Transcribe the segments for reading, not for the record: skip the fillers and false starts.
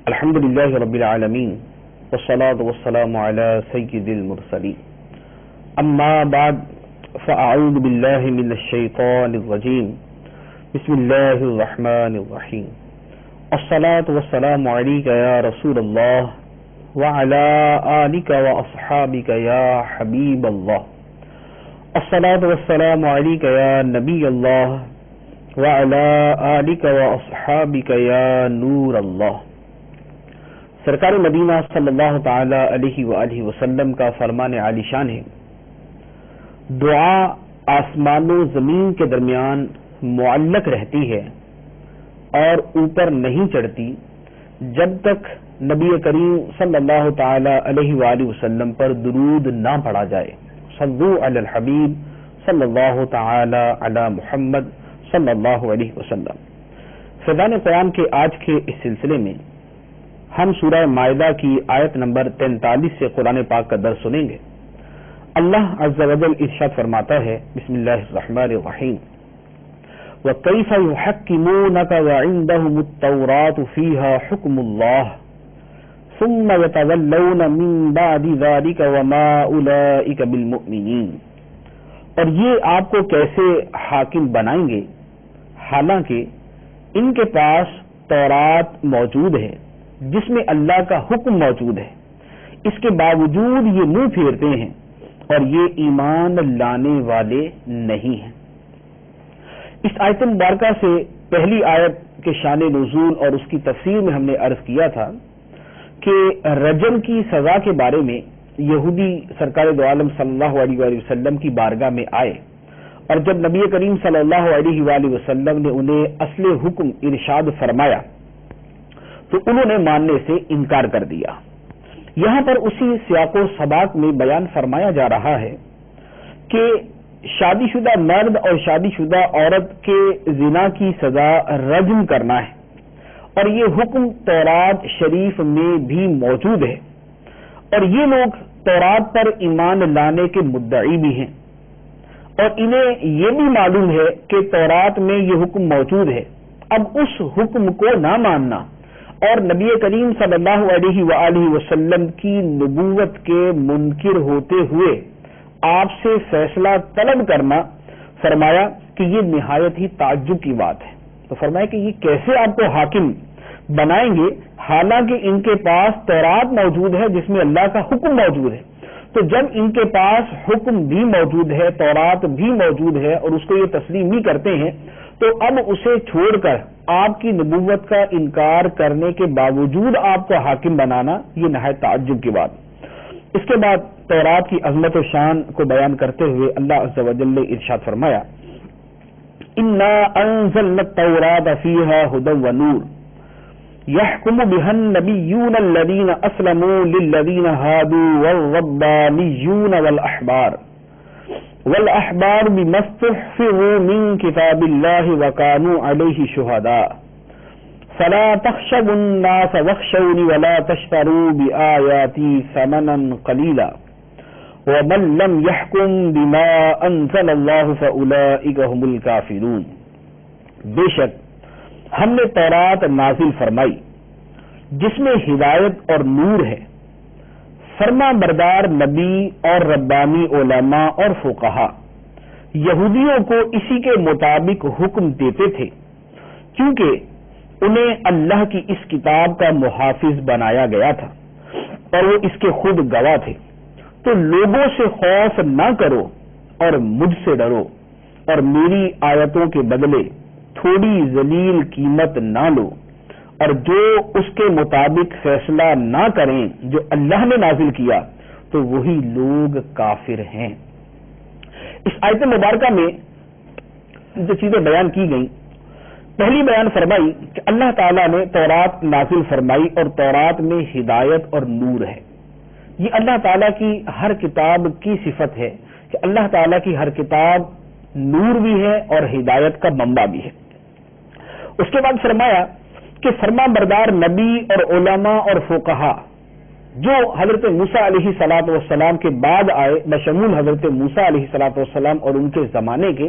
الحمد لله رب العالمين والصلاة والسلام على سيد المرسلين اما بعد فاعوذ بالله من الشيطان الرجيم بسم الله الرحمن الرحيم الصلاة والسلام عليك يا رسول الله وعلى آلك وأصحابك يا حبيب الله الصلاة والسلام عليك يا نبي الله وعلى آلك وأصحابك يا نور الله۔ سرکار مدینہ صلی اللہ تعالی علیہ وآلہ وسلم کا فرمان عالی شان ہے، دعا آسمان و زمین کے درمیان معلق رہتی ہے اور اوپر نہیں چڑھتی جب تک نبی کریم صلی اللہ تعالی علیہ وآلہ وسلم پر درود نہ پڑھا جائے۔ صلو علی الحبیب صلی اللہ تعالی علی محمد صلی اللہ علیہ وسلم۔ فیضان قرآن کے آج کے اس سلسلے میں ہم سورہ مائدہ کی آیت نمبر 43 سے قرآن پاک کا درس سنیں گے۔ اللہ عز و جل ارشاد فرماتا ہے، بسم اللہ الرحمن الرحیم، وَكَيْفَ يُحَكِّمُونَكَ وَعِندَهُمُ التَّوْرَاةُ فِيهَا حُكْمُ اللَّهِ ثُمَّ يَتَوَلَّوْنَ مِن بَعْدِ ذَلِكَ وَمَا أُولَئِكَ بِالْمُؤْمِنِينَ۔ اور یہ آپ کو کیسے حاکم بنائیں گے حالانکہ ان کے پاس تورات موجود ہے جس میں اللہ کا حکم موجود ہے، اس کے باوجود یہ منہ پھیرتے ہیں اور یہ ایمان لانے والے نہیں ہیں۔ اس آیت مبارکہ سے پہلی آیت کے شان نزول اور اس کی تفسیر میں ہم نے عرض کیا تھا کہ رجم کی سزا کے بارے میں یہودی سرکار دو عالم صلی اللہ علیہ وآلہ وسلم کی بارگاہ میں آئے، اور جب نبی کریم صلی اللہ علیہ وآلہ وسلم نے انہیں اصل حکم ارشاد فرمایا تو انہوں نے ماننے سے انکار کر دیا۔ یہاں پر اسی سیاق و سباق میں بیان فرمایا جا رہا ہے کہ شادی شدہ مرد اور شادی شدہ عورت کے زنا کی سزا رجم کرنا ہے، اور یہ حکم تورات شریف میں بھی موجود ہے، اور یہ لوگ تورات پر ایمان لانے کے مدعی بھی ہیں، اور انہیں یہ بھی معلوم ہے کہ تورات میں یہ حکم موجود ہے۔ اب اس حکم کو نہ ماننا اور نبی کریم صلی اللہ علیہ وآلہ وسلم کی نبوت کے منکر ہوتے ہوئے آپ سے فیصلہ طلب کرنا، فرمایا کہ یہ نہایت ہی تعجب کی بات ہے۔ تو فرمایا کہ یہ کیسے آپ کو حاکم بنائیں گے حالانکہ ان کے پاس تورات موجود ہے جس میں اللہ کا حکم موجود ہے۔ تو جب ان کے پاس حکم بھی موجود ہے، تورات بھی موجود ہے، اور اس کو یہ تسلیم بھی کرتے ہیں، تو اب اسے چھوڑ کر آپ کی نبوت کا انکار کرنے کے باوجود آپ کو حاکم بنانا یہ نہایت تعجب کی بات۔ اس کے بعد تورات کی عظمت و شان کو بیان کرتے ہوئے اللہ عز و جل نے ارشاد فرمایا، اِنَّا أَنزَلْنَا التَّوْرَاةَ فِيهَا هُدًى وَنُورٌ يَحْكُمُ بِهَا النَّبِيُّونَ الَّذِينَ أَسْلَمُوا لِلَّذِينَ هَادُوا وَالرَّبَّانِيُّونَ وَالْأَحْبَارُ بِمَا اسْتُحْفِظُوا مِن كِتَابِ اللَّهِ وَكَانُوا عَلَيْهِ شُهَدَاءَ فلا تخشوا الناس واخشوني ولا تشتروا بآياتي ثمنا قليلا ومن لم يحكم بما انزل الله فاولئك هم الكافرون۔ بے شک ہم نے تورات نازل فرمائی جس میں ہدایت اور نور ہے، فرما بردار نبی اور ربانی علماء اور فقہا یہودیوں کو اسی کے مطابق حکم دیتے تھے، کیونکہ انہیں اللہ کی اس کتاب کا محافظ بنایا گیا تھا اور وہ اس کے خود گواہ تھے۔ تو لوگوں سے خوف نہ کرو اور مجھ سے ڈرو، اور میری آیتوں کے بدلے تھوڑی ذلیل قیمت نہ لو، اور جو اس کے مطابق فیصلہ نہ کریں جو اللہ نے نازل کیا تو وہی لوگ کافر ہیں۔ اس آیت مبارکہ میں جو چیزیں بیان کی گئیں، پہلی بیان فرمائی کہ اللہ تعالیٰ نے تورات نازل فرمائی اور تورات میں ہدایت اور نور ہے۔ یہ اللہ تعالیٰ کی ہر کتاب کی صفت ہے کہ اللہ تعالیٰ کی ہر کتاب نور بھی ہے اور ہدایت کا منبع بھی ہے۔ اس کے بعد فرمایا کہ فرما بردار نبی اور علماء اور فقہا جو حضرت موسیٰ علیہ الصلوۃ والسلام کے بعد آئے، بشمول حضرت موسیٰ علیہ الصلوۃ والسلام اور ان کے زمانے کے،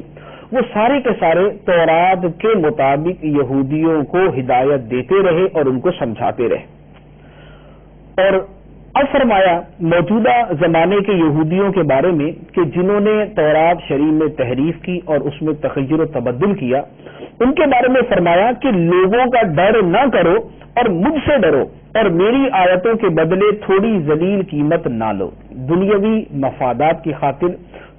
وہ سارے کے سارے تورات کے مطابق یہودیوں کو ہدایت دیتے رہے اور ان کو سمجھاتے رہے۔ اور اب فرمایا موجودہ زمانے کے یہودیوں کے بارے میں کہ جنہوں نے تورات شریعت میں تحریف کی اور اس میں تغیر و تبدل کیا، ان کے بارے میں فرمایا کہ لوگوں کا ڈر نہ کرو اور مجھ سے ڈرو اور میری آیتوں کے بدلے تھوڑی ذلیل قیمت نہ لو۔ دنیاوی مفادات کی خاطر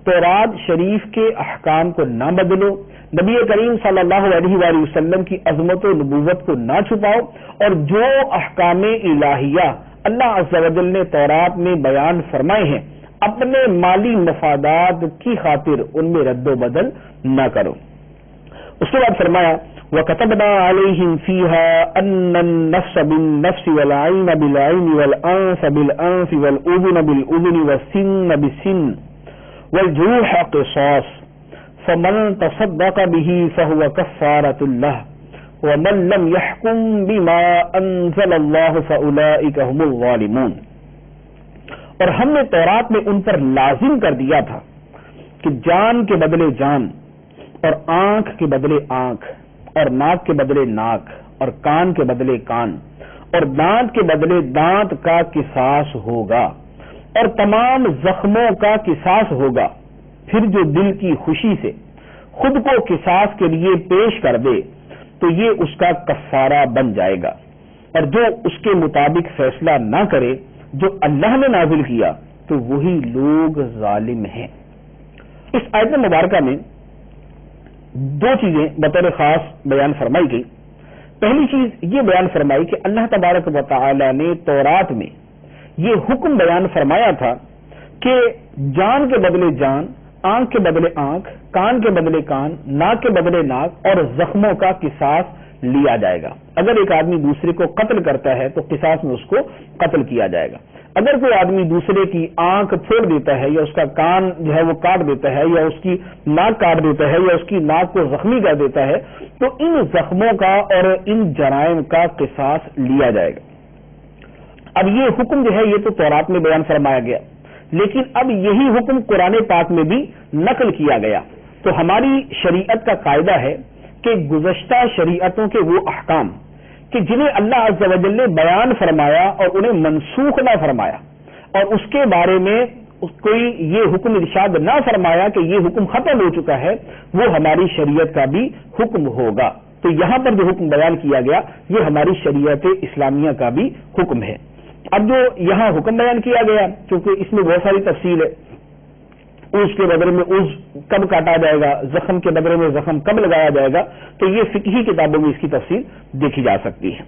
تورات شریف کے احکام کو نہ بدلو، نبی کریم صلی اللہ علیہ وآلہ وسلم کی عظمت و نبوت کو نہ چھپاؤ، اور جو احکام الہیہ اللہ عز و جل نے تورات میں بیان فرمائے ہیں اپنے مالی مفادات کی خاطر ان میں رد و بدل نہ کرو۔ اس کے بعد فرمایا وَكَتَبْنَا عَلَيْهِمْ فِيهَا أَنَّ النَّفْسَ بِالنَّفْسِ وَالْعَيْنَ بِالْعَيْنِ وَالْأَنفَ بِالْأَنفِ وَالْأُذُنَ بِالْأُذُنِ وَالسِّنَّ بِالسِّنِّ وَالْجُرُوحَ قِصَاصٌ فَمَن تَصَدَّقَ بِهِ فَهُوَ كَفَّارَةٌ لَهُ وَمَن لَّمْ يَحْكُم بِمَا أَنزَلَ اللَّهُ فَأُولَٰئِكَ هُمُ الظَّالِمُونَ۔ اور ہم نے تورات میں ان پر لازم کر دیا تھا کہ جان کے بدلے جان اور آنکھ کے بدلے آنکھ اور ناک کے بدلے ناک اور کان کے بدلے کان اور دانت کے بدلے دانت کا قصاص ہوگا اور تمام زخموں کا قصاص ہوگا۔ پھر جو دل کی خوشی سے خود کو قصاص کے لیے پیش کر دے تو یہ اس کا کفارہ بن جائے گا، اور جو اس کے مطابق فیصلہ نہ کرے جو اللہ نے نازل کیا تو وہی لوگ ظالم ہیں۔ اس آیت مبارکہ میں دو چیزیں بطور خاص بیان فرمائی گئی۔ پہلی چیز یہ بیان فرمائی کہ اللہ تبارک و تعالی نے تورات میں یہ حکم بیان فرمایا تھا کہ جان کے بدلے جان، آنکھ کے بدلے آنکھ، کان کے بدلے کان، ناک کے بدلے ناک اور زخموں کا قصاص لیا جائے گا۔ اگر ایک آدمی دوسرے کو قتل کرتا ہے تو قصاص میں اس کو قتل کیا جائے گا۔ اگر کوئی آدمی دوسرے کی آنکھ پھوڑ دیتا ہے یا اس کا کان جو ہے وہ کاٹ دیتا ہے یا اس کی ناک کاٹ دیتا ہے یا اس کی ناک کو زخمی کر دیتا ہے تو ان زخموں کا اور ان جرائم کا قصاص لیا جائے گا۔ اب یہ حکم جو ہے یہ تو تورات میں بیان فرمایا گیا، لیکن اب یہی حکم قرآن پاک میں بھی نقل کیا گیا۔ تو ہماری شریعت کا قاعدہ ہے کہ گزشتہ شریعتوں کے وہ احکام کہ جنہیں اللہ عز و جل نے بیان فرمایا اور انہیں منسوخ نہ فرمایا اور اس کے بارے میں کوئی یہ حکم ارشاد نہ فرمایا کہ یہ حکم ختم ہو چکا ہے، وہ ہماری شریعت کا بھی حکم ہوگا۔ تو یہاں پر جو حکم بیان کیا گیا یہ ہماری شریعت اسلامیہ کا بھی حکم ہے۔ اب جو یہاں حکم بیان کیا گیا چونکہ اس میں بہت ساری تفصیل ہے، اس کے بدلے میں اس کب کاٹا جائے گا، زخم کے بدلے میں زخم کب لگایا جائے گا، تو یہ فقہی کتابوں میں اس کی تفصیل دیکھی جا سکتی ہے۔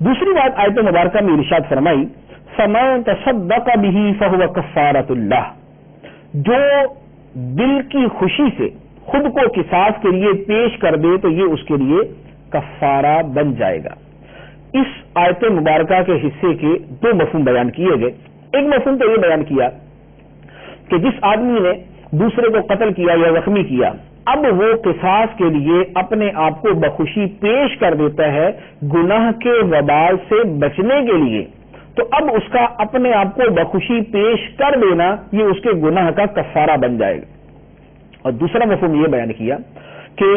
دوسری بات آیت مبارکہ میں ارشاد فرمائی فَمَن تَصَدَّقَ بِهِ فَهُوَ كَفَّارَةٌ لَهُ، جو دل کی خوشی سے خود کو قصاص کے لیے پیش کر دے تو یہ اس کے لیے کفارہ بن جائے گا۔ اس آیت مبارکہ کے حصے کے دو مفہوم بیان کیے گئے۔ ایک مفہوم تو یہ بیان کیا کہ جس آدمی نے دوسرے کو قتل کیا یا زخمی کیا اب وہ قصاص کے لیے اپنے آپ کو بخوشی پیش کر دیتا ہے گناہ کے وبال سے بچنے کے لیے، تو اب اس کا اپنے آپ کو بخوشی پیش کر دینا یہ اس کے گناہ کا کفارہ بن جائے گا۔ اور دوسرا مفہوم یہ بیان کیا کہ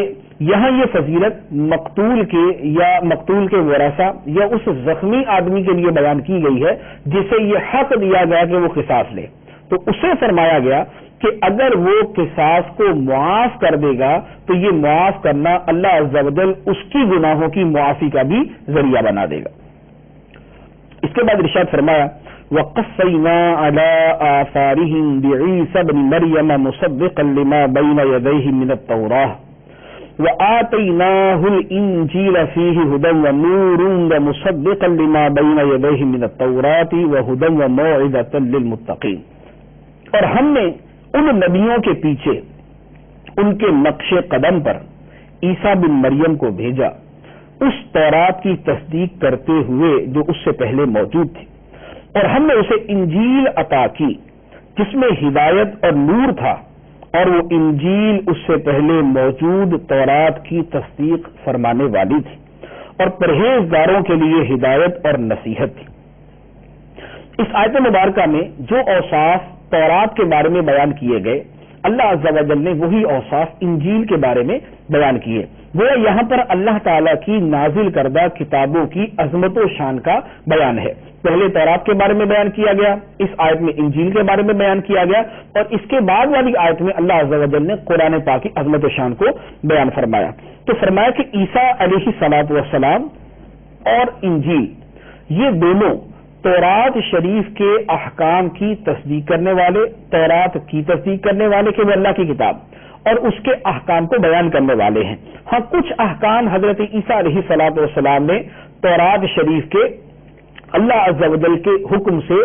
یہاں یہ فضیلت مقتول کے یا مقتول کے ورثہ یا اس زخمی آدمی کے لیے بیان کی گئی ہے جسے یہ حق دیا گیا کہ وہ قصاص لے، تو اسے فرمایا گیا کہ اگر وہ قصاص کو معاف کر دے گا تو یہ معاف کرنا اللہ عز و جل اس کی گناہوں کی معافی کا بھی ذریعہ بنا دے گا۔ اس کے بعد ارشاد فرمایا وَقَفَّيْنَا عَلَىٰ آثَارِهِمْ بِعِيسَى ابْنِ مَرْيَمَ مُصَدِّقًا لِمَا بَيْنَ يَدَيْهِ مِنَ التَّوْرَاةِ وَآتَيْنَاهُ الْإِنْجِيلَ فِيهِ هُدًى وَنُورٌ وَمُصَدِّقًا لِمَا بَيْنَ يَدَيْهِ مِنَ التَّوْرَاةِ وَهُدًى وَمَوْعِظَةً لِّلْمُتَّقِينَ، اور ہم نے ان نبیوں کے پیچھے ان کے نقش قدم پر عیسیٰ بن مریم کو بھیجا اس تورات کی تصدیق کرتے ہوئے جو اس سے پہلے موجود تھی، اور ہم نے اسے انجیل عطا کی جس میں ہدایت اور نور تھا، اور وہ انجیل اس سے پہلے موجود تورات کی تصدیق فرمانے والی تھی اور پرہیزگاروں کے لیے ہدایت اور نصیحت تھی۔ اس آیت مبارکہ میں جو اوصاف تورات کے بارے میں بیان کیے گئے اللہ عز و جل نے وہی اوصاف انجیل کے بارے میں بیان کیے۔ وہ یہاں پر اللہ تعالیٰ کی نازل کردہ کتابوں کی عظمت و شان کا بیان ہے۔ پہلے تورات کے بارے میں بیان کیا گیا، اس آیت میں انجیل کے بارے میں بیان کیا گیا، اور اس کے بعد والی آیت میں اللہ عز و جل نے قرآن پاک کی عظمت و شان کو بیان فرمایا۔ تو فرمایا کہ عیسیٰ علیہ الصلوۃ والسلام اور انجیل یہ دونوں تورات شریف کے احکام کی تصدیق کرنے والے، تورات کی تصدیق کرنے والے کہ وہ اللہ کی کتاب اور اس کے احکام کو بیان کرنے والے ہیں۔ ہاں کچھ احکام حضرت عیسیٰ علیہ الصلوۃ والسلام نے تورات شریف کے اللہ عز و جل کے حکم سے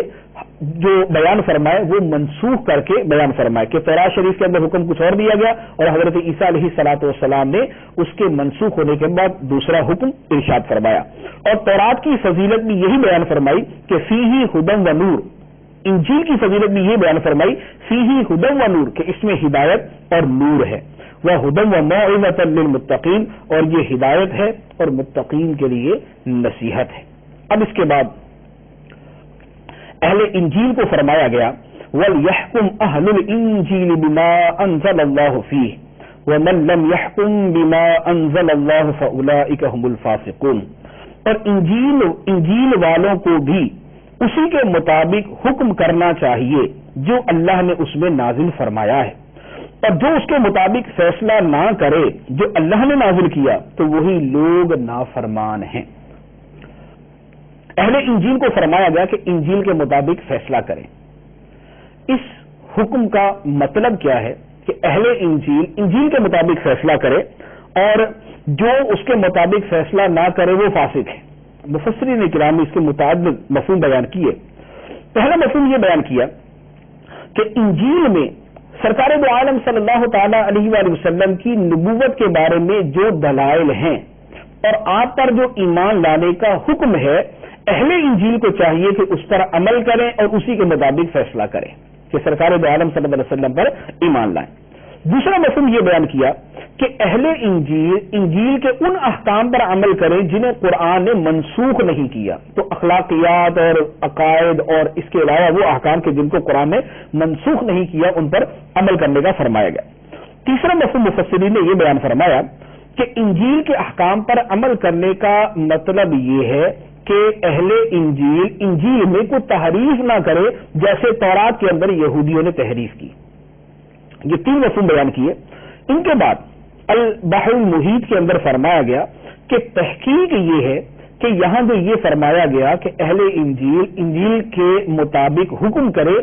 جو بیان فرمائے وہ منسوخ کر کے بیان فرمائے کہ تورات شریف کے اندر حکم کچھ اور دیا گیا اور حضرت عیسیٰ علیہ الصلوۃ والسلام نے اس کے منسوخ ہونے کے بعد دوسرا حکم ارشاد فرمایا۔ اور تورات کی فضیلت بھی یہی بیان فرمائی کہ فیہ ھدی و نور، انجیل کی فضیلت بھی یہ بیان فرمائی فیہ ھدی و نور کہ اس میں ہدایت اور نور ہے، وَھدی وموعظۃ للمتقین، اور یہ ہدایت ہے اور متقین کے لیے نصیحت ہے۔ اب اس کے بعد اہل انجیل کو فرمایا گیا وَلْيَحْكُمْ أَهْلُ الْإِنجِيلِ بِمَا أَنزَلَ اللَّهُ فِيهِ وَمَنْ لَمْ يَحْكُمْ بِمَا أَنزَلَ اللَّهُ فَأُولَٰئِكَ هُمُ الْفَاسِقُونَ، اور انجیل والوں کو بھی اسی کے مطابق حکم کرنا چاہیے جو اللہ نے اس میں نازل فرمایا ہے، اور جو اس کے مطابق فیصلہ نہ کرے جو اللہ نے نازل کیا تو وہی لوگ نافرمان ہیں۔ اہل انجیل کو فرمایا گیا کہ انجیل کے مطابق فیصلہ کریں۔ اس حکم کا مطلب کیا ہے کہ اہل انجیل کے مطابق فیصلہ کرے، اور جو اس کے مطابق فیصلہ نہ کرے وہ فاسق ہے۔ مفسرین کرام نے اس کے متعدد مفہوم بیان کیے۔ پہلا مفہوم یہ بیان کیا کہ انجیل میں سرکار دو عالم صلی اللہ تعالی علیہ وآلہ وسلم کی نبوت کے بارے میں جو دلائل ہیں اور آپ پر جو ایمان لانے کا حکم ہے، اہل انجیل کو چاہیے کہ اس پر عمل کریں اور اسی کے مطابق فیصلہ کریں کہ سرکار دو عالم صلی اللہ علیہ وسلم پر ایمان لائیں۔ دوسرا مفہوم یہ بیان کیا کہ اہل انجیل کے ان احکام پر عمل کریں جنہیں قرآن نے منسوخ نہیں کیا، تو اخلاقیات اور عقائد اور اس کے علاوہ وہ احکام کے جن کو قرآن نے منسوخ نہیں کیا ان پر عمل کرنے کا فرمایا گیا۔ تیسرا مفہوم مفسرین نے یہ بیان فرمایا کہ انجیل کے احکام پر عمل کرنے کا مطلب یہ ہے کہ اہل انجیل میں کوئی تحریف نہ کرے جیسے تورات کے اندر یہودیوں نے تحریف کی۔ یہ تین مفہوم بیان کیے۔ ان کے بعد البحر المحیط کے اندر فرمایا گیا کہ تحقیق یہ ہے کہ یہاں جو یہ فرمایا گیا کہ اہل انجیل کے مطابق حکم کرے،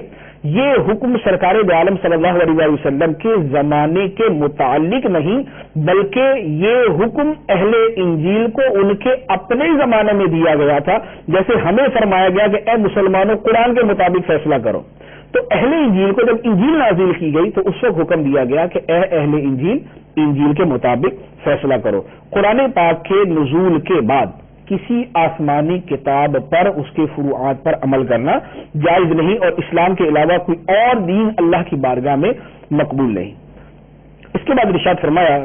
یہ حکم سرکار دو عالم صلی اللہ علیہ وسلم کے زمانے کے متعلق نہیں، بلکہ یہ حکم اہل انجیل کو ان کے اپنے زمانے میں دیا گیا تھا۔ جیسے ہمیں فرمایا گیا کہ اے مسلمانوں قرآن کے مطابق فیصلہ کرو، تو اہل انجیل کو جب انجیل نازل کی گئی تو اس وقت حکم دیا گیا کہ اے اہل انجیل کے مطابق فیصلہ کرو۔ قرآن پاک کے نزول کے بعد کسی آسمانی کتاب پر اس کے فروعات پر عمل کرنا جائز نہیں، اور اسلام کے علاوہ کوئی اور دین اللہ کی بارگاہ میں مقبول نہیں۔ اس کے بعد ارشاد فرمایا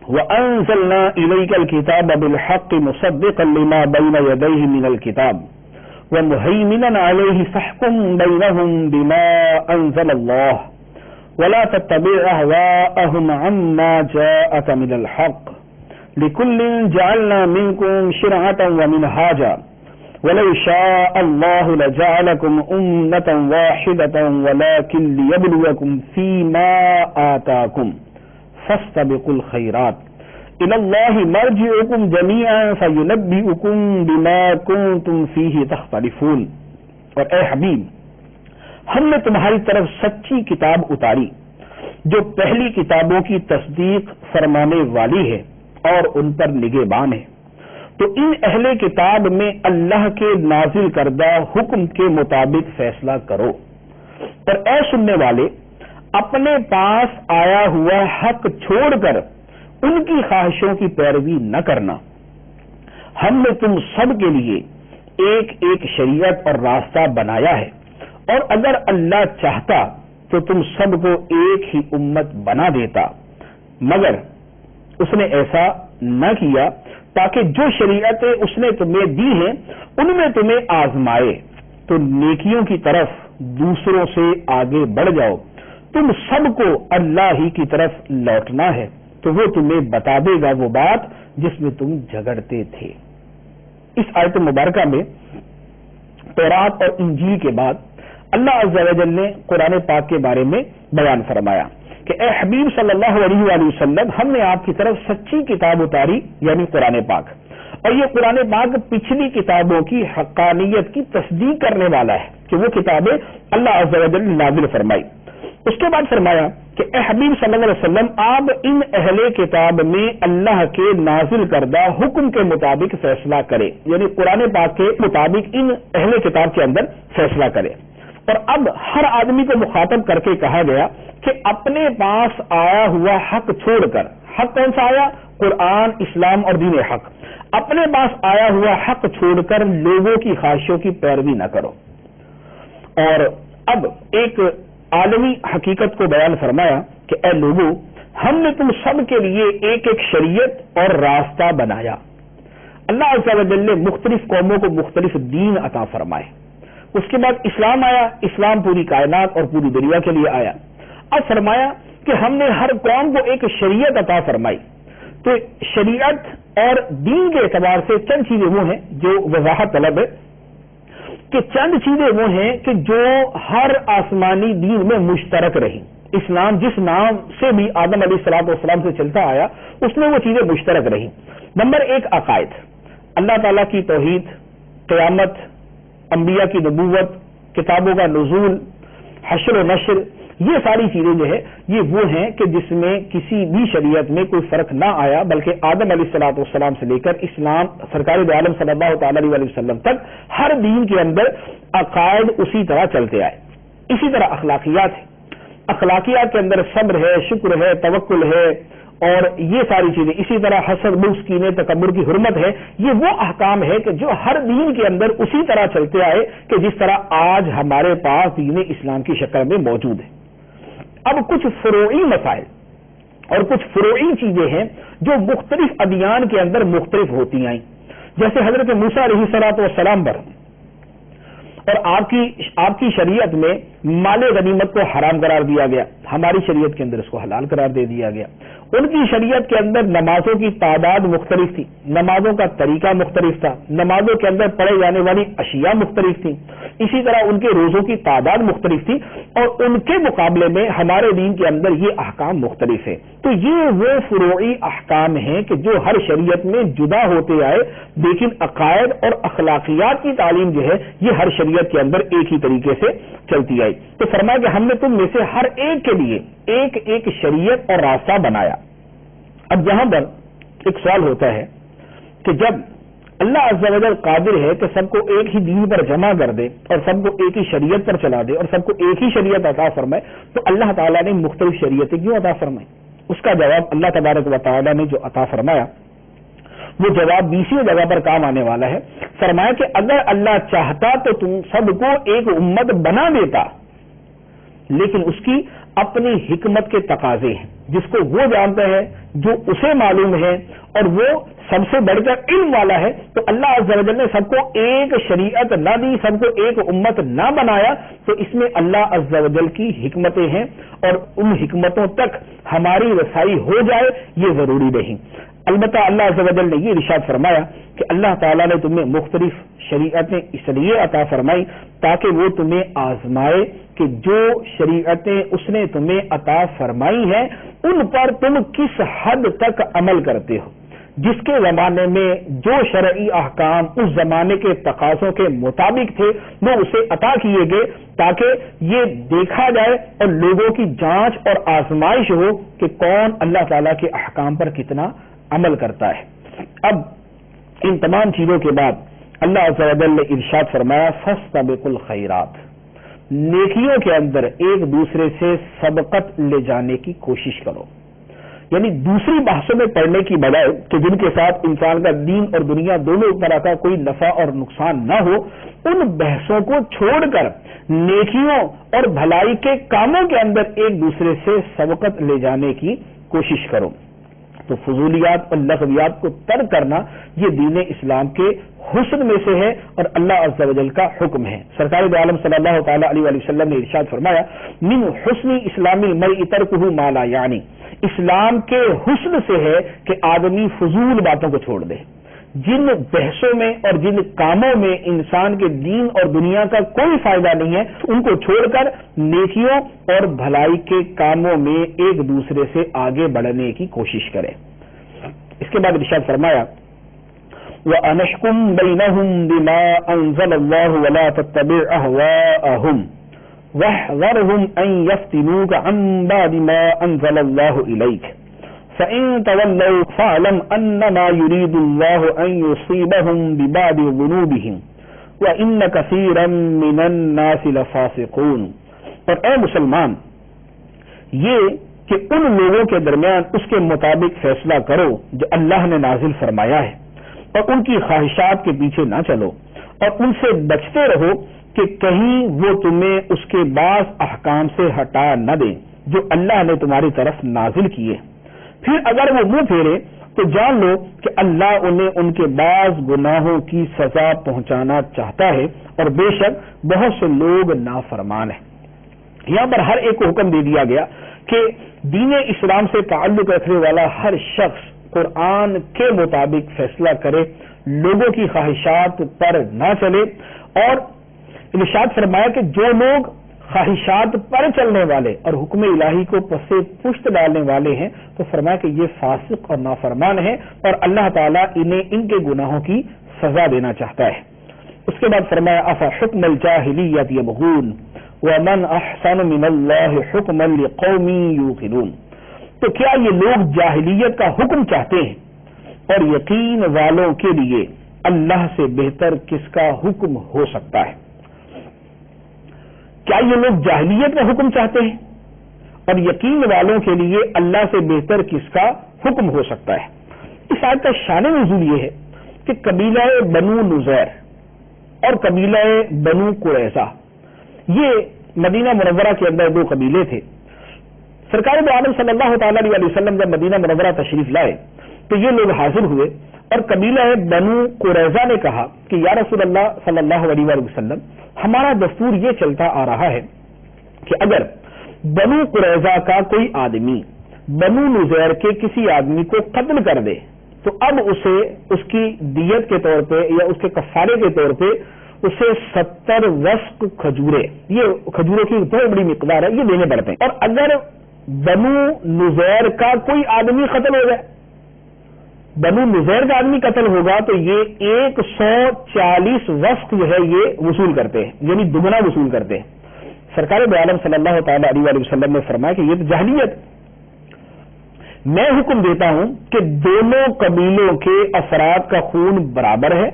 وَأَنزَلْنَا إِلَيْكَ الْكِتَابَ بِالْحَقِّ مُصَدِّقًا لِمَا بَيْنَ يَدَيْهِ مِنَ الْكِتَابِ وَمُهَيْمِنًا عَلَيْهِ فَاحْكُم بَيْنَهُم بِمَا أَنزَلَ اللَّهُ وَلَا تَتَّبِعْ أَهْوَاءَهُمْ عَمَّا جَاءَكَ مِنَ الْحَقِّ لِكُلٍّ جَعَلْنَا مِنكُمْ شِرْعَةً وَمِنْهَاجًا وَلَوْ شَاءَ اللَّهُ لَجَعَلَكُمْ أُمَّةً وَاحِدَةً وَلَكِنْ لِيَبْلُوَكُمْ فِيمَا آتَاكُمْ فَاسْتَبِقُوا الْخَيْرَاتِ إِلَى اللَّهِ مَرْجِعُكُمْ جَمِيعًا فَيُنَبِّئُكُم بِمَا كُنتُمْ فِيهِ تَخْتَلِفُونَ۔ اور اے حبیب، ہم نے تمہاری طرف سچی کتاب اتاری جو پہلی کتابوں کی تصدیق فرمانے والی ہے اور ان پر نگہبان ہے، تو ان اہل کتاب میں اللہ کے نازل کردہ حکم کے مطابق فیصلہ کرو، اور اے سننے والے اپنے پاس آیا ہوا حق چھوڑ کر ان کی خواہشوں کی پیروی نہ کرنا۔ ہم نے تم سب کے لیے ایک ایک شریعت اور راستہ بنایا ہے، اور اگر اللہ چاہتا تو تم سب کو ایک ہی امت بنا دیتا، مگر اس نے ایسا نہ کیا تاکہ جو شریعتیں اس نے تمہیں دی ہیں ان میں تمہیں آزمائے، تو نیکیوں کی طرف دوسروں سے آگے بڑھ جاؤ، تم سب کو اللہ ہی کی طرف لوٹنا ہے، تو وہ تمہیں بتا دے گا وہ بات جس میں تم جھگڑتے تھے۔ اس آیت مبارکہ میں تورات اور انجیل کے بعد اللہ عز و جل نے قرآن پاک کے بارے میں بیان فرمایا کہ اے حبیب صلی اللہ علیہ وآلہ وسلم، ہم نے آپ کی طرف سچی کتاب اتاری یعنی قرآن پاک، اور یہ قرآن پاک پچھلی کتابوں کی حقانیت کی تصدیق کرنے والا ہے کہ وہ کتابیں اللہ عز و جل نے نازل فرمائی۔ اس کے بعد فرمایا کہ اے حبیب صلی اللہ علیہ وسلم، آپ ان اہل کتاب میں اللہ کے نازل کردہ حکم کے مطابق فیصلہ کرے، یعنی قرآن پاک کے مطابق ان اہل کتاب کے اندر فیصلہ کرے۔ اور اب ہر آدمی کو مخاطب کر کے کہا گیا کہ اپنے پاس آیا ہوا حق چھوڑ کر، حق کون سا آیا؟ قرآن، اسلام اور دین حق، اپنے پاس آیا ہوا حق چھوڑ کر لوگوں کی خواہشوں کی پیروی نہ کرو۔ اور اب ایک عالمی حقیقت کو بیان فرمایا کہ اے لوگوں، ہم نے تم سب کے لیے ایک ایک شریعت اور راستہ بنایا۔ اللہ عز و جل نے مختلف قوموں کو مختلف دین عطا فرمائے۔ اس کے بعد اسلام آیا، اسلام پوری کائنات اور پوری دنیا کے لیے آیا۔ اب فرمایا کہ ہم نے ہر قوم کو ایک شریعت عطا فرمائی۔ تو شریعت اور دین کے اعتبار سے چند چیزیں وہ ہیں جو وضاحت طلب ہے کہ چند چیزیں وہ ہیں کہ جو ہر آسمانی دین میں مشترک رہی۔ اسلام جس نام سے بھی آدم علیہ الصلوۃ والسلام سے چلتا آیا، اس میں وہ چیزیں مشترک رہی۔ نمبر ایک، عقائد، اللہ تعالیٰ کی توحید، قیامت، انبیاء کی نبوت، کتابوں کا نزول، حشر و نشر، یہ ساری چیزیں جو ہے یہ وہ ہیں کہ جس میں کسی بھی شریعت میں کوئی فرق نہ آیا، بلکہ آدم علیہ الصلوۃ والسلام سے لے کر اسلام سرکار دو عالم صلی اللہ تعالی علیہ وسلم تک ہر دین کے اندر عقائد اسی طرح چلتے آئے۔ اسی طرح اخلاقیات ہے، اخلاقیات کے اندر صبر ہے، شکر ہے، توکل ہے اور یہ ساری چیزیں، اسی طرح حسد، بغض، کینے، تکبر کی حرمت ہے۔ یہ وہ احکام ہے کہ جو ہر دین کے اندر اسی طرح چلتے آئے کہ جس طرح آج ہمارے پاس دین اسلام کی شکل میں موجود ہے۔ اب کچھ فروعی مسائل اور کچھ فروعی چیزیں ہیں جو مختلف ادیان کے اندر مختلف ہوتی آئیں، جیسے حضرت موسیٰ علیہ الصلوۃ والسلام پر اور آپ کی شریعت میں مال غنیمت کو حرام قرار دیا گیا، ہماری شریعت کے اندر اس کو حلال قرار دے دیا گیا۔ ان کی شریعت کے اندر نمازوں کی تعداد مختلف تھی، نمازوں کا طریقہ مختلف تھا، نمازوں کے اندر پڑھے جانے والی اشیاء مختلف تھیں، اسی طرح ان کے روزوں کی تعداد مختلف تھی، اور ان کے مقابلے میں ہمارے دین کے اندر یہ احکام مختلف ہیں۔ تو یہ وہ فروعی احکام ہیں کہ جو ہر شریعت میں جدا ہوتے آئے، لیکن عقائد اور اخلاقیات کی تعلیم جو ہے یہ ہر شریعت کے اندر ایک ہی طریقے سے چلتی آئی۔ تو فرمایا کہ ہم نے تم میں سے ہر ایک کے لیے ایک ایک شریعت اور راستہ بنایا۔ اب یہاں پر ایک سوال ہوتا ہے کہ جب اللہ عز و جل قادر ہے کہ سب کو ایک ہی دین پر جمع کر دے اور سب کو ایک ہی شریعت پر چلا دے اور سب کو ایک ہی شریعت عطا فرمائے، تو اللہ تعالیٰ نے مختلف شریعتیں کیوں عطا فرمائی؟ اس کا جواب اللہ تبارک و تعالیٰ نے جو عطا فرمایا وہ جواب 20ویں جگہ پر کام آنے والا ہے۔ فرمایا کہ اگر اللہ چاہتا تو تم سب کو ایک امت بنا دیتا، لیکن اس کی اپنی حکمت کے تقاضے ہیں، جس کو وہ جانتا ہے، جو اسے معلوم ہے، اور وہ سب سے بڑھ کر علم والا ہے۔ تو اللہ عز و جل نے سب کو ایک شریعت نہ دی، سب کو ایک امت نہ بنایا، تو اس میں اللہ عز و جل کی حکمتیں ہیں، اور ان حکمتوں تک ہماری رسائی ہو جائے یہ ضروری نہیں۔ البتہ اللہ عز و جل نے یہ ارشاد فرمایا کہ اللہ تعالیٰ نے تمہیں مختلف شریعتیں اس لیے عطا فرمائی تاکہ وہ تمہیں آزمائے کہ جو شریعتیں اس نے تمہیں عطا فرمائی ہیں ان پر تم کس حد تک عمل کرتے ہو۔ جس کے زمانے میں جو شرعی احکام اس زمانے کے تقاضوں کے مطابق تھے وہ اسے عطا کیے گئے تاکہ یہ دیکھا جائے اور لوگوں کی جانچ اور آزمائش ہو کہ کون اللہ تعالیٰ کے احکام پر کتنا عمل کرتا ہے۔ اب ان تمام چیزوں کے بعد اللہ عز و جل نے ارشاد فرمایا فاستبقوا الخیرات، نیکیوں کے اندر ایک دوسرے سے سبقت لے جانے کی کوشش کرو، یعنی دوسری بحثوں میں پڑھنے کی بجائے کہ جن کے ساتھ انسان کا دین اور دنیا دونوں طرح کا کوئی نفع اور نقصان نہ ہو، ان بحثوں کو چھوڑ کر نیکیوں اور بھلائی کے کاموں کے اندر ایک دوسرے سے سبقت لے جانے کی کوشش کرو۔ تو فضولیات اور لغویات کو ترک کرنا یہ دین اسلام کے حسن میں سے ہے اور اللہ عز و جل کا حکم ہے۔ سرکار دو عالم صلی اللہ تعالی علیہ وسلم نے ارشاد فرمایا من حسن اسلام المرء ترکہ ما لا یعنی، اسلام کے حسن سے ہے کہ آدمی فضول باتوں کو چھوڑ دے۔ جن بحثوں میں اور جن کاموں میں انسان کے دین اور دنیا کا کوئی فائدہ نہیں ہے، ان کو چھوڑ کر نیکیوں اور بھلائی کے کاموں میں ایک دوسرے سے آگے بڑھنے کی کوشش کریں۔ اس کے بعد ارشاد فرمایا وَأَنِحْكُمْ بَيْنَهُمْ بِمَا أَنزَلَ اللَّهُ وَلَا تَتَّبِعْ أَهْوَاءَهُمْ وَاحْذَرْهُمْ أَن يَفْتِنُوكَ عَن بَعْدِ مَا أَنزَلَ اللَّهُ إِلَيْكَ فَإِن تَوَلَّوْا فَاعْلَمْ أَنَّمَا يُرِيدُ اللَّهُ أَن يُصِيبَهُم بِبَعْضِ ذُنُوبِهِمْ وَإِنَّ كَثِيرًا مِّنَ النَّاسِ لَفَاسِقُونَ۔ اور اے مسلمان، یہ کہ ان لوگوں کے درمیان اس کے مطابق فیصلہ کرو جو اللہ نے نازل فرمایا ہے، اور ان کی خواہشات کے پیچھے نہ چلو، اور ان سے بچتے رہو کہ کہیں وہ تمہیں اس کے بعض احکام سے ہٹا نہ دیں جو اللہ نے تمہاری طرف نازل کیے۔ پھر اگر وہ منہ پھیرے تو جان لو کہ اللہ انہیں ان کے بعض گناہوں کی سزا پہنچانا چاہتا ہے، اور بے شک بہت سے لوگ نافرمان ہیں۔ یہاں پر ہر ایک کو حکم دے دیا گیا کہ دین اسلام سے تعلق رکھنے والا ہر شخص قرآن کے مطابق فیصلہ کرے، لوگوں کی خواہشات پر نہ چلے، اور ارشاد فرمایا کہ جو لوگ خواہشات پر چلنے والے اور حکم الہی کو پسے پشت ڈالنے والے ہیں تو فرمایا کہ یہ فاسق اور نافرمان ہیں، اور اللہ تعالیٰ انہیں ان کے گناہوں کی سزا دینا چاہتا ہے۔ اس کے بعد فرمایا افحکم الجاہلیت یبغون ومن احسن من اللہ حکما لقوم یوقنون۔ تو کیا یہ لوگ جاہلیت کا حکم چاہتے ہیں، اور یقین والوں کے لیے اللہ سے بہتر کس کا حکم ہو سکتا ہے؟ کیا یہ لوگ جاہلیت کا حکم چاہتے ہیں، اور یقین والوں کے لیے اللہ سے بہتر کس کا حکم ہو سکتا ہے؟ اس آیت کا شان نزول یہ ہے کہ قبیلہ بنو نذیر اور قبیلہ بنو قریظہ، یہ مدینہ منورہ کے اندر دو قبیلے تھے۔ سرکار دو عالم صلی اللہ تعالی علیہ وسلم جب مدینہ منورہ تشریف لائے تو یہ لوگ حاضر ہوئے، اور قبیلہ بنو قریظہ نے کہا کہ یا رسول اللہ صلی اللہ علیہ وسلم، ہمارا دستور یہ چلتا آ رہا ہے کہ اگر بنو قریظہ کا کوئی آدمی بنو نذیر کے کسی آدمی کو قتل کر دے تو اب اسے اس کی دیت کے طور پہ یا اس کے کفارے کے طور پہ اسے 70 وسق کھجورے، یہ کھجوروں کی بہت بڑی مقدار ہے، یہ دینے پڑتے ہیں۔ اور اگر بنو نذیر کا کوئی آدمی قتل ہو جائے، بنو نذیر کا آدمی قتل ہوگا تو یہ 140 وسق جو ہے یہ وصول کرتے ہیں، یعنی دگنا وصول کرتے ہیں۔ سرکار دو عالم صلی اللہ تعالی علیہ وسلم نے فرمایا کہ یہ تو جاہلیت، میں حکم دیتا ہوں کہ دونوں قبیلوں کے افراد کا خون برابر ہے،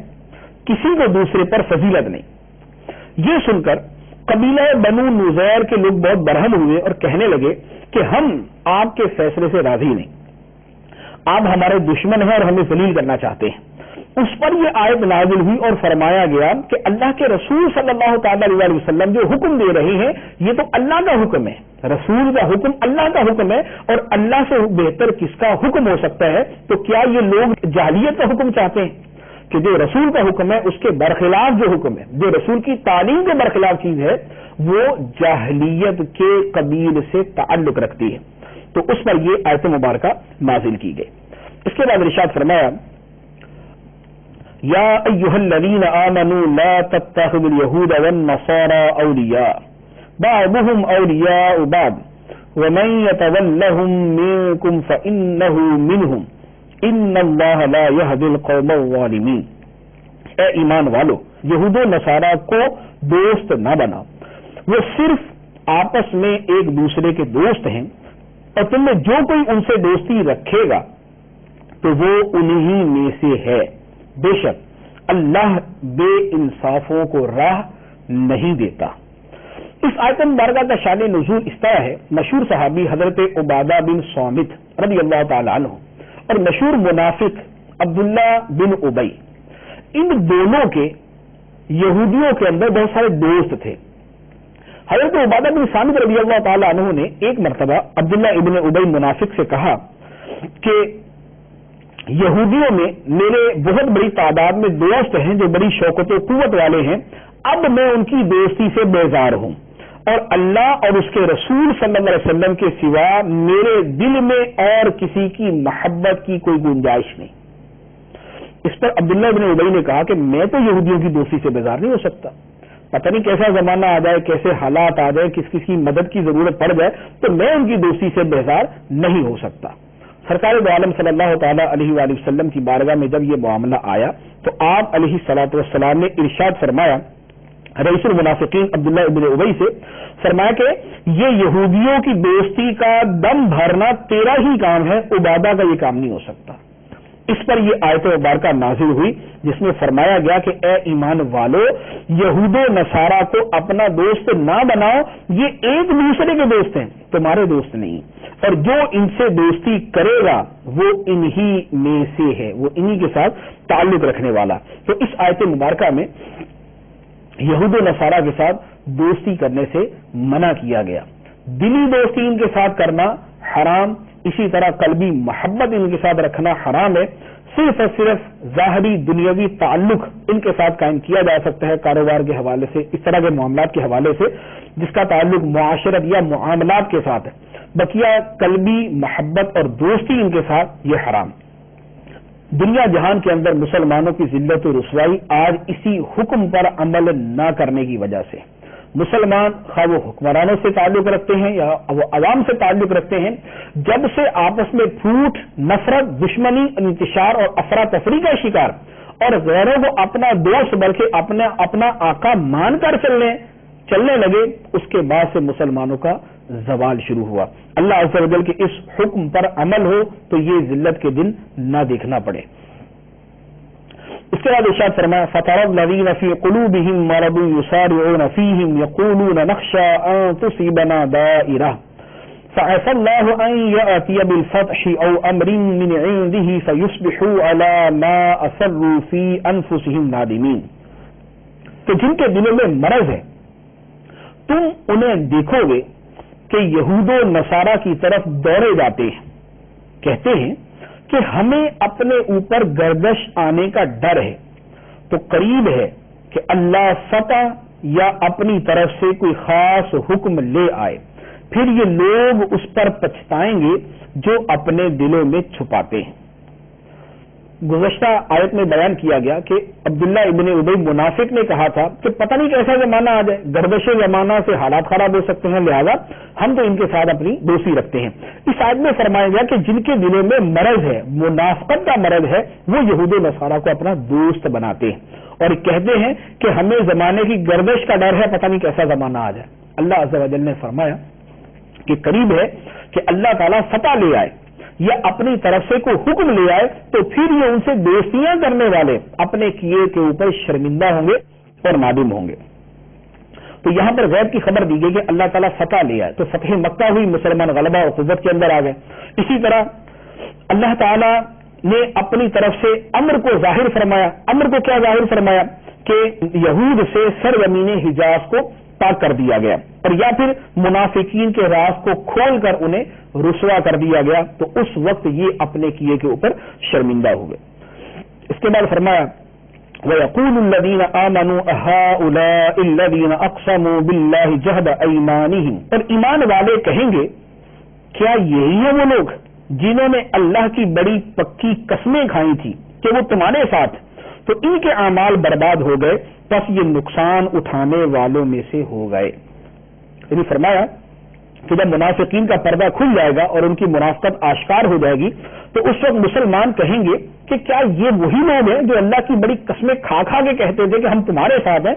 کسی کو دوسرے پر فضیلت نہیں۔ یہ سن کر قبیلہ بنو نذیر کے لوگ بہت برہم ہوئے اور کہنے لگے کہ ہم آپ کے فیصلے سے راضی نہیں، آپ ہمارے دشمن ہیں اور ہمیں ذلیل کرنا چاہتے ہیں۔ اس پر یہ آیت نازل ہوئی اور فرمایا گیا کہ اللہ کے رسول صلی اللہ تعالی علیہ وسلم جو حکم دے رہے ہیں یہ تو اللہ کا حکم ہے، رسول کا حکم اللہ کا حکم ہے، اور اللہ سے بہتر کس کا حکم ہو سکتا ہے؟ تو کیا یہ لوگ جاہلیت کا حکم چاہتے ہیں کہ جو رسول کا حکم ہے اس کے برخلاف جو حکم ہے، جو رسول کی تعلیم کے برخلاف چیز ہے، وہ جاہلیت کے قبیل سے تعلق رکھتی ہے؟ تو اس پر یہ آیت مبارکہ نازل کی گئی۔ اس کے بعد ارشاد فرمایا یا ایھا الذین آمنوا لا تتخذوا اليہود والنصارى اولیاء بعضهم اولیاء بعض ومن يتولهم منکم فانہ منهم ان اللہ لا یہدی القوم الظالمین۔ اے ایمان والو، یہود و نصارہ کو دوست نہ بنا، وہ صرف آپس میں ایک دوسرے کے دوست ہیں، اور تم میں جو کوئی ان سے دوستی رکھے گا تو وہ انہی میں سے ہے، بے شک اللہ بے انصافوں کو راہ نہیں دیتا۔ اس آیت مبارکہ کا شان نزول اس طرح ہے، مشہور صحابی حضرت عبادہ بن صامت رضی اللہ تعالی عنہ اور مشہور منافق عبداللہ بن ابی، ان دونوں کے یہودیوں کے اندر بہت سارے دوست تھے۔ حضرت عبادہ بن صامت رضی اللہ تعالی عنہ نے ایک مرتبہ عبداللہ ابن ابی منافق سے کہا کہ یہودیوں میں میرے بہت بڑی تعداد میں دوست ہیں جو بڑی شوکت و قوت والے ہیں، اب میں ان کی دوستی سے بیزار ہوں، اور اللہ اور اس کے رسول صلی اللہ علیہ وسلم کے سوا میرے دل میں اور کسی کی محبت کی کوئی گنجائش نہیں۔ اس پر عبداللہ بن ابی نے کہا کہ میں تو یہودیوں کی دوستی سے بیزار نہیں ہو سکتا، پتہ نہیں کیسا زمانہ آ جائے، کیسے حالات آ جائے، کس کی مدد کی ضرورت پڑ جائے تو میں ان کی دوستی سے بیزار نہیں ہو سکتا۔ سرکار دو عالم صلی اللہ تعالی علیہ وآلہ وسلم کی بارگاہ میں جب یہ معاملہ آیا تو آپ علیہ الصلوۃ والسلام نے ارشاد فرمایا رئیس المنافقین عبداللہ ابن ابی سے، فرمایا کہ یہ یہودیوں کی دوستی کا دم بھرنا تیرا ہی کام ہے، عبادہ کا یہ کام نہیں ہو سکتا۔ اس پر یہ آیت مبارکہ نازل ہوئی جس میں فرمایا گیا کہ اے ایمان والو، یہود و نصارہ کو اپنا دوست نہ بناؤ، یہ ایک دوسرے کے دوست ہیں، تمہارے دوست نہیں، اور جو ان سے دوستی کرے گا وہ انہی میں سے ہے، وہ انہی کے ساتھ تعلق رکھنے والا۔ تو اس آیت مبارکہ میں یہود و نصارہ کے ساتھ دوستی کرنے سے منع کیا گیا، دلی دوستی ان کے ساتھ کرنا حرام، اسی طرح قلبی محبت ان کے ساتھ رکھنا حرام ہے، صرف اور صرف ظاہری دنیاوی تعلق ان کے ساتھ قائم کیا جا سکتا ہے کاروبار کے حوالے سے، اس طرح کے معاملات کے حوالے سے جس کا تعلق معاشرت یا معاملات کے ساتھ ہے، بقیہ قلبی محبت اور دوستی ان کے ساتھ یہ حرام۔ دنیا جہان کے اندر مسلمانوں کی ذلت و رسوائی آج اسی حکم پر عمل نہ کرنے کی وجہ سے، مسلمان خواہ وہ حکمرانوں سے تعلق رکھتے ہیں یا وہ عوام سے تعلق رکھتے ہیں، جب سے آپس میں پھوٹ، نفرت، دشمنی، انتشار اور افراتفری کا شکار اور غیروں کو اپنا دوست بلکہ اپنا آقا مان کر چلنے لگے، اس کے بعد سے مسلمانوں کا زوال شروع ہوا۔ اللہ عز و جل کے اس حکم پر عمل ہو تو یہ ذلت کے دن نہ دیکھنا پڑے۔ اس کے بعد ارشاد فرمایا فَتَرَى الَّذِينَ فِي قُلُوبِهِم مَّرَضٌ يُسَارِعُونَ فِيهِمْ يَقُولُونَ نَخْشَىٰ أَن تُصِيبَنَا دَائِرَةٌ فَعَسَى اللَّهُ أَن يَأْتِيَ بِالْفَتْحِ أَوْ أَمْرٍ مِّنْ عِندِهِ فَيُصْبِحُوا عَلَىٰ مَا أَسَرُّوا فِي أَنفُسِهِمْ نَادِمِينَ۔ تو جن کے دلوں میں مرض ہے تم انہیں دیکھو گے کہ یہود و نصارہ کی طرف دوڑے جاتے ہیں، کہتے ہیں کہ ہمیں اپنے اوپر گردش آنے کا ڈر ہے، تو قریب ہے کہ اللہ فتح یا اپنی طرف سے کوئی خاص حکم لے آئے، پھر یہ لوگ اس پر پچھتائیں گے جو اپنے دلوں میں چھپاتے ہیں۔ گزشتہ آیت میں بیان کیا گیا کہ عبداللہ ابن ابی منافق نے کہا تھا کہ پتہ نہیں کیسا زمانہ آ جائے، گردش زمانہ سے حالات خراب ہو سکتے ہیں، لہذا ہم تو ان کے ساتھ اپنی دوستی رکھتے ہیں۔ اس آیت میں فرمایا گیا کہ جن کے دلوں میں مرض ہے، منافقت کا مرض ہے، وہ یہود و نصارہ کو اپنا دوست بناتے ہیں اور کہتے ہیں کہ ہمیں زمانے کی گردش کا ڈر ہے، پتہ نہیں کیسا زمانہ آ جائے۔ اللہ عز و جل نے فرمایا کہ قریب ہے کہ اللہ تعالیٰ فتح لے آئے یا اپنی طرف سے کوئی حکم لے آئے تو پھر یہ ان سے دوستیاں کرنے والے اپنے کیے کے اوپر شرمندہ ہوں گے اور نادم ہوں گے۔ تو یہاں پر غیب کی خبر دی گئی کہ اللہ تعالیٰ فتح لے آئے، تو فتح مکہ ہوئی، مسلمان غلبہ اور قوت کے اندر آ گئے۔ اسی طرح اللہ تعالیٰ نے اپنی طرف سے امر کو ظاہر فرمایا۔ امر کو کیا ظاہر فرمایا کہ یہود سے سرزمین حجاز کو پاک کر دیا گیا، اور یا پھر منافقین کے راز کو کھول کر انہیں رسوا کر دیا گیا، تو اس وقت یہ اپنے کیے کے اوپر شرمندہ ہوئے۔ اس کے بعد فرمایا وَيَقُولُ الَّذِينَ آمَنُوا أَهَٰؤُلَاءِ الَّذِينَ أَقْسَمُوا بِاللَّهِ جَهْدَ أَيْمَانِهِمْ، اور ایمان والے کہیں گے کیا یہی ہیں وہ لوگ جنہوں نے اللہ کی بڑی پکی قسمیں کھائی تھی کہ وہ تمہارے ساتھ، تو ان کے اعمال برباد ہو گئے، پس یہ نقصان اٹھانے والوں میں سے ہو گئے۔ یعنی فرمایا کہ جب منافقین کا پردہ کھل جائے گا اور ان کی منافقت آشکار ہو جائے گی تو اس وقت مسلمان کہیں گے کہ کیا یہ وہی لوگ ہیں جو اللہ کی بڑی قسمیں کھا کھا کے کہتے تھے کہ ہم تمہارے ساتھ ہیں،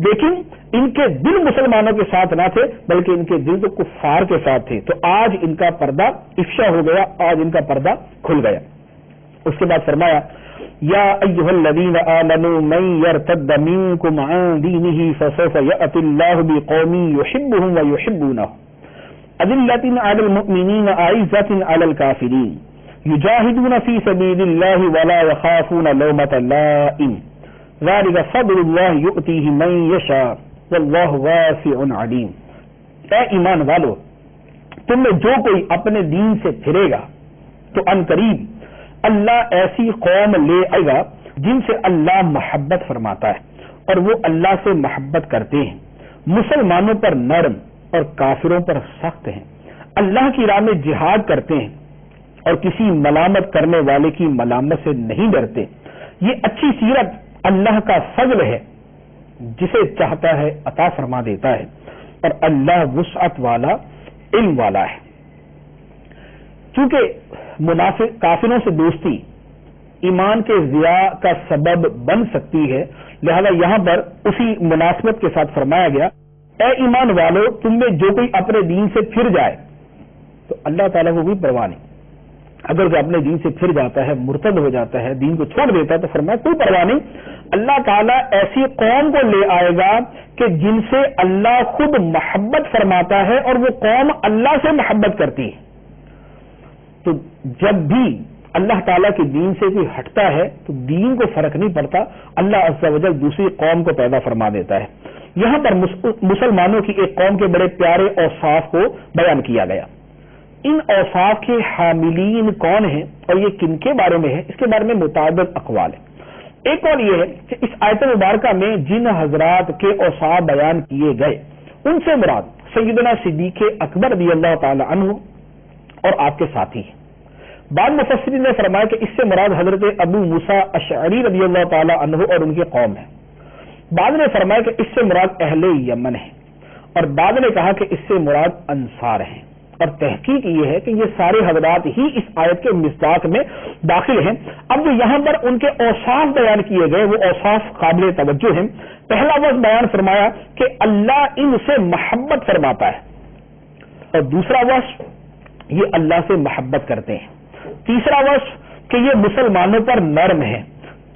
لیکن ان کے دل مسلمانوں کے ساتھ نہ تھے بلکہ ان کے دل تو کفار کے ساتھ تھے۔ تو آج ان کا پردہ افشا ہو گیا، آج ان کا پردہ کھل گیا۔ اس کے بعد فرمایا یا ایھا الذین آمنوا من یرتد منکم عن دینہ فسوف یأتی اللہ بقوم یحبهم ویحبونہ اذلۃ علی المؤمنین اعزۃ علی الکافرین یجاہدون فی سبیل اللہ ولا یخافون لومۃ لائم ذلک فضل اللہ یؤتیہ من یشاء واللہ واسع علیم۔ اے ایمان والو، تم میں جو کوئی اپنے دین سے پھرے گا تو ان قریب اللہ ایسی قوم لے آئے گا جن سے اللہ محبت فرماتا ہے اور وہ اللہ سے محبت کرتے ہیں، مسلمانوں پر نرم اور کافروں پر سخت ہیں، اللہ کی راہ میں جہاد کرتے ہیں اور کسی ملامت کرنے والے کی ملامت سے نہیں ڈرتے، یہ اچھی سیرت اللہ کا فضل ہے، جسے چاہتا ہے عطا فرما دیتا ہے، اور اللہ وسعت والا، علم والا ہے۔ چونکہ منافق کافروں سے دوستی ایمان کے ضیاع کا سبب بن سکتی ہے، لہذا یہاں پر اسی مناسبت کے ساتھ فرمایا گیا، اے ایمان والو، تم میں جو کوئی اپنے دین سے پھر جائے تو اللہ تعالیٰ کو کوئی پرواہ نہیں۔ اگر وہ اپنے دین سے پھر جاتا ہے، مرتد ہو جاتا ہے، دین کو چھوڑ دیتا ہے، تو فرمایا کوئی پرواہ نہیں، اللہ تعالیٰ ایسی قوم کو لے آئے گا کہ جن سے اللہ خود محبت فرماتا ہے اور وہ قوم اللہ سے محبت کرتی ہے۔ تو جب بھی اللہ تعالیٰ کے دین سے کوئی ہٹتا ہے تو دین کو فرق نہیں پڑتا، اللہ عز و جل دوسری قوم کو پیدا فرما دیتا ہے۔ یہاں پر مسلمانوں کی ایک قوم کے بڑے پیارے اوصاف کو بیان کیا گیا۔ ان اوصاف کے حاملین کون ہیں اور یہ کن کے بارے میں ہے، اس کے بارے میں متعدد اقوال ہیں۔ ایک قول یہ ہے کہ اس آیت مبارکہ میں جن حضرات کے اوصاف بیان کیے گئے ان سے مراد سیدنا صدیق اکبر رضی اللہ تعالی عنہ اور آپ کے ساتھی ہیں۔ بعض مفسرین نے فرمایا کہ اس سے مراد حضرت ابو موسیٰ اشعری رضی اللہ تعالی عنہ اور ان کی قوم ہے۔ بعض نے فرمایا کہ اس سے مراد اہل یمن ہے، اور بعض نے کہا کہ اس سے مراد انصار ہیں، اور تحقیق یہ ہے کہ یہ سارے حضرات ہی اس آیت کے مصداق میں داخل ہیں۔ اب جو یہاں پر ان کے اوصاف بیان کیے گئے وہ اوصاف قابل توجہ ہیں۔ پہلا وصف بیان فرمایا کہ اللہ ان سے محبت فرماتا ہے، اور دوسرا وصف یہ اللہ سے محبت کرتے ہیں، تیسرا وصف کہ یہ مسلمانوں پر نرم ہے،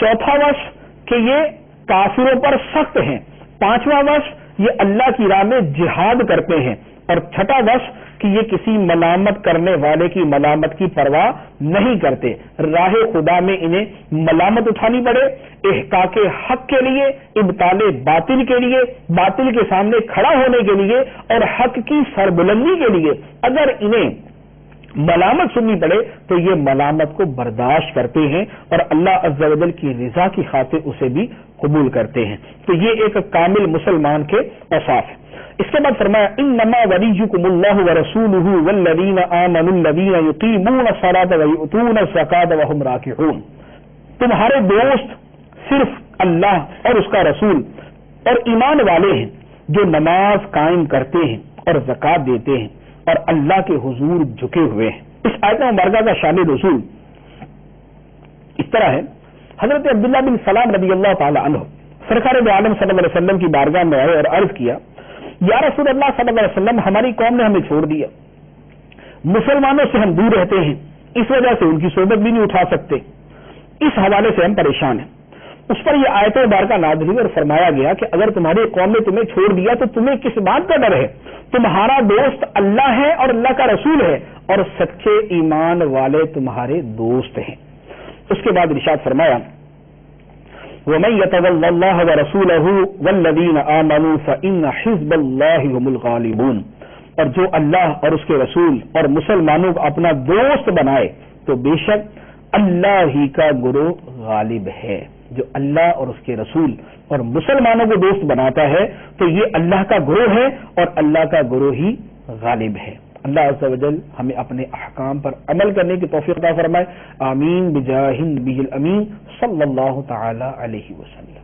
چوتھا وصف کہ یہ کافروں پر سخت ہیں، پانچواں وصف یہ اللہ کی راہ میں جہاد کرتے ہیں، اور چھٹا وصف کہ یہ کسی ملامت کرنے والے کی ملامت کی پرواہ نہیں کرتے، راہ خدا میں انہیں ملامت اٹھانی پڑے، احقاق حق کے لیے، ابطال باطل کے لیے، باطل کے سامنے کھڑا ہونے کے لیے اور حق کی سربلندی کے لیے اگر انہیں ملامت سننی پڑے تو یہ ملامت کو برداشت کرتے ہیں اور اللہ عز و جل کی رضا کی خاطر اسے بھی قبول کرتے ہیں۔ تو یہ ایک کامل مسلمان کے اوصاف ہے۔ اس کے بعد فرمایا انما ولیکم اللہ ورسولہ والذین آمنوا الذین یقیمون الصلاۃ ویؤتون الزکاۃ وہم راکعون، تمہارے دوست صرف اللہ اور اس کا رسول اور ایمان والے ہیں جو نماز قائم کرتے ہیں اور زکوٰۃ دیتے ہیں اور اللہ کے حضور جھکے ہوئے ہیں۔ اس آیت مبارکہ کا شان نزول اس طرح ہے، حضرت عبداللہ بن سلام رضی اللہ تعالی عنہ سرکار دو عالم صلی اللہ علیہ وسلم کی بارگاہ میں آئے اور عرض کیا، یا رسول اللہ صلی اللہ علیہ وسلم، ہماری قوم نے ہمیں چھوڑ دیا، مسلمانوں سے ہم دور رہتے ہیں، اس وجہ سے ان کی صحبت بھی نہیں اٹھا سکتے، اس حوالے سے ہم پریشان ہیں۔ اس پر یہ آیت مبارکہ نازل ہوئی اور فرمایا گیا کہ اگر تمہاری قوم نے تمہیں چھوڑ دیا تو تمہیں کس بات کا ڈر ہے؟ تمہارا دوست اللہ ہے اور اللہ کا رسول ہے، اور سچے ایمان والے تمہارے دوست ہیں۔ اس کے بعد ارشاد فرمایا وَمَن يَتَوَلَّ اللَّهَ وَرَسُولَهُ وَالَّذِينَ آمَنُوا فَإِنَّ حِزْبَ اللَّهِ هُمُ الْغَالِبُونَ، اور جو اللہ اور اس کے رسول اور مسلمانوں کو اپنا دوست بنائے تو بے شک اللہ ہی کا گروہ غالب ہے۔ جو اللہ اور اس کے رسول اور مسلمانوں کو دوست بناتا ہے تو یہ اللہ کا گروہ ہے اور اللہ کا گروہ ہی غالب ہے۔ اللہ عز و جل ہمیں اپنے احکام پر عمل کرنے کی توفیق عطا فرمائے، آمین بجاہ النبی الامین صلی اللہ تعالی علیہ وسلم۔